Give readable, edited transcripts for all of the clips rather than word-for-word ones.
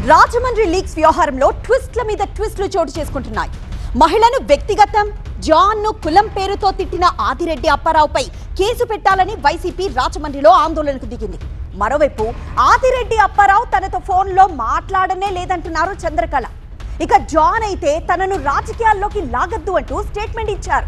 Rajahmundry leaks వ్యవహారంలో ట్విస్ట్ల మీద ట్విస్ట్లు చోటు చేసుకుంటున్నాయి. మహిళను వ్యక్తిగతం, జాన్ను కులం పేరుతో తిట్టిన ఆదిరెడ్డి అప్పారావుపై కేసు పెట్టాలని వైసీపీ రాజమండ్రిలో ఆందోళనకు దిగింది. మరోవైపు ఆదిరెడ్డి అప్పారావు తనతో ఫోన్లో మాట్లాడనే లేదంటున్నారు చంద్రకళ. ఇక జాన్ అయితే తనను రాజకీయాల్లోకి లాగద్దు అంటూ స్టేట్మెంట్ ఇచ్చారు.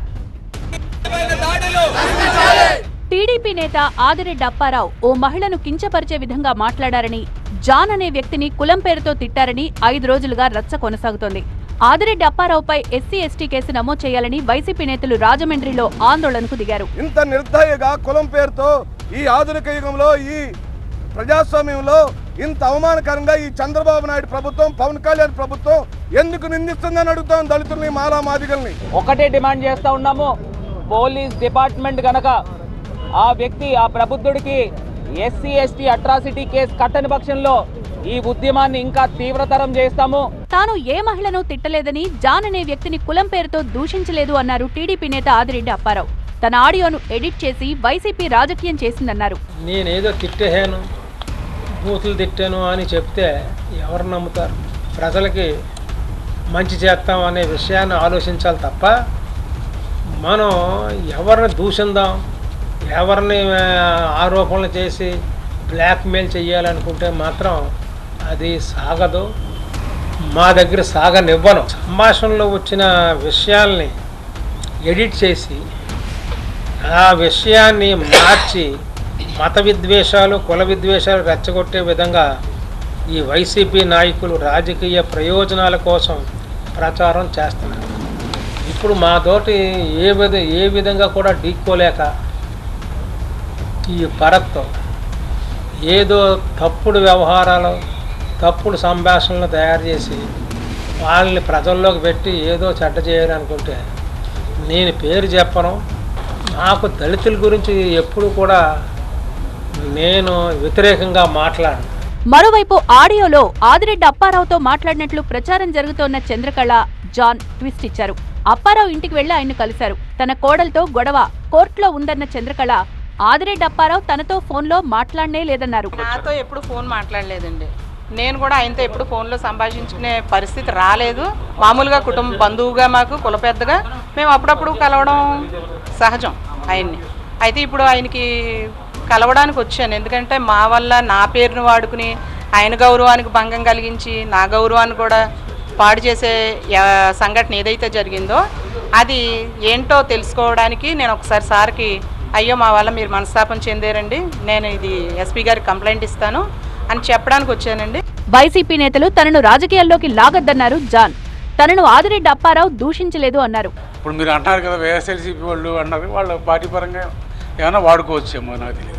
టీడీపీ నేత ఆదిరెడ్డి అప్పారావు ఓ మహిళను కించపరిచే విధంగా మాట్లాడారని, జాన్ అనే వ్యక్తిని కులం పేరుతో తిట్టారని 5 రోజులుగా రచ్చ కొనసాగుతోంది. ఆదిరెడ్డి అప్పారావుపై ఎస్సీ ఎస్టీ కేసు నమోదు చేయాలని వైసీపీ నేతలు రాజమండ్రిలో ఆందోళనకు దిగారు. ఇంత నిర్దయగా కులం పేరుతో ఈ ఆధునిక యుగంలో, ఈ ప్రజాస్వామ్యంలో ఇంత అవమానకరంగా ఈ చంద్రబాబు నాయుడు ప్రభుత్వం, పవన్ కళ్యాణ్ ప్రభుత్వం ఎందుకు నిందిస్తుందని అడుగుతాం దళితుల్ని, మాలా మాదిగల్ని. ఒకటే డిమాండ్ చేస్తా ఉన్నాము, పోలీస్ డిపార్ట్మెంట్ గనక ఆ వ్యక్తి, ఆ ప్రబుద్ధుడికి ఎస్సీ ఎస్టీ అట్రాసిటీ కేసు కట్టని పక్షంలో ఈ ఉద్యమాన్ని ఇంకా తీవ్రతరం చేస్తాము. తాను ఏ మహిళను తిట్టలేదని, జాన్ అనే వ్యక్తిని కులం పేరుతో దూషించలేదు అన్నారు టీడీపీ నేత ఆదిరెడ్డి అప్పారావు. తన ఆడియోను ఎడిట్ చేసి వైసీపీ రాజకీయం చేసిందన్నారు. నేనేదో తిట్టేహాను, బూతులు తిట్టాను అని చెప్తే ఎవరు నమ్ముతారు? ప్రజలకి మంచి చేస్తాం అనే విషయాన్ని ఆలోచించాలి తప్ప మనం ఎవరిని దూషిందాం, ఎవరిని ఆరోపణలు చేసి బ్లాక్మెయిల్ చేయాలనుకుంటే మాత్రం అది సాగదు. మా దగ్గర సాగనివ్వను. సంభాషణలో వచ్చిన విషయాల్ని ఎడిట్ చేసి ఆ విషయాన్ని మార్చి మత విద్వేషాలు, కుల విద్వేషాలు రెచ్చగొట్టే విధంగా ఈ వైసీపీ నాయకులు రాజకీయ ప్రయోజనాల కోసం ప్రచారం చేస్తున్నారు. ఇప్పుడు మాతోటి ఏ విధంగా కూడా ఢీక్కోలేక ఈ భరత్ ఏదో తప్పుడు వ్యవహారాలు, తప్పుడు సంభాషణలు తయారు చేసి వాళ్ళని ప్రజల్లోకి పెట్టి ఏదో చెడ్డ చేయాలనుకుంటే నేను పేరు చెప్పను. నాకు దళితుల గురించి ఎప్పుడు కూడా నేను వ్యతిరేకంగా మాట్లాడను. మరోవైపు ఆడియోలో ఆదిరెడ్డి అప్పారావుతో మాట్లాడినట్లు ప్రచారం జరుగుతోన్న చంద్రకళ, జాన్ ట్విస్ట్ ఇచ్చారు. అప్పారావు ఇంటికి వెళ్లి ఆయన్ను కలిశారు. తన కోడలతో గొడవ కోర్టులో ఉందన్న చంద్రకళ, ఆదిరెడ్డి అప్పారావు తనతో ఫోన్లో మాట్లాడనే లేదన్నారు. నాతో ఎప్పుడు ఫోన్ మాట్లాడలేదండి. నేను కూడా ఆయనతో ఎప్పుడు ఫోన్లో సంభాషించుకునే పరిస్థితి రాలేదు. మామూలుగా కుటుంబ బంధువుగా, మాకు కుల పెద్దగా మేము అప్పుడప్పుడు కలవడం సహజం ఆయన్ని. అయితే ఇప్పుడు ఆయనకి కలవడానికి వచ్చాను. ఎందుకంటే మా వల్ల నా పేరును వాడుకుని ఆయన గౌరవానికి భంగం కలిగించి నా గౌరవాన్ని కూడా పాడు చేసే సంఘటన ఏదైతే జరిగిందో అది ఏంటో తెలుసుకోవడానికి నేను ఒకసారి సార్కి, అయ్యో మా వల్ల మీరు మనస్తాపం చెందారండి, నేను ఇది ఎస్పీ గారికి కంప్లైంట్ ఇస్తాను అని చెప్పడానికి వచ్చానండి. వైసీపీ నేతలు తనను రాజకీయాల్లోకి లాగద్దన్నారు జాన్. తనను ఆదిరెడ్డి అప్పారావు దూషించలేదు అన్నారు. ఇప్పుడు మీరు అంటున్నారు కదా వైఎస్ఆర్సీపీ వాళ్ళు అన్నారు, వాళ్ళ పార్టీ పరంగా ఏమైనా వాడుకోవచ్చేమో నాకు తెలియదండి.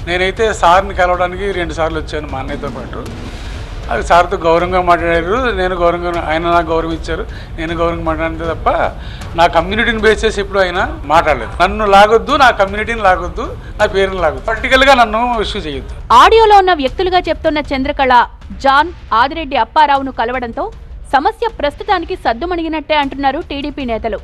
నేనైతే సార్ని కలవడానికి 2 సార్లు వచ్చాను మా అన్నయ్యతో పాటు. అది సార్తో గౌరవంగా మాట్లాడారు, నేను గౌరవంగా, ఆయన నాకు గౌరవం ఇచ్చారు, నేను గౌరవంగా మాట్లాడితే తప్ప నా కమ్యూనిటీని బేస్ చేసి ఎప్పుడు ఆయన మాట్లాడలేదు. నన్ను లాగొద్దు, నా కమ్యూనిటీని లాగొద్దు, నా పేరుని లాగొద్దు, పొలిటికల్గా నన్ను ఇష్యూ చేయొద్దు. ఆడియోలో ఉన్న వ్యక్తులుగా చెప్తున్న చంద్రకళ, జాన్ ఆదిరెడ్డి అప్పారావును కలవడంతో సమస్య ప్రస్తుతానికి సద్దుమణిగినట్టే అంటున్నారు టీడీపీ నేతలు.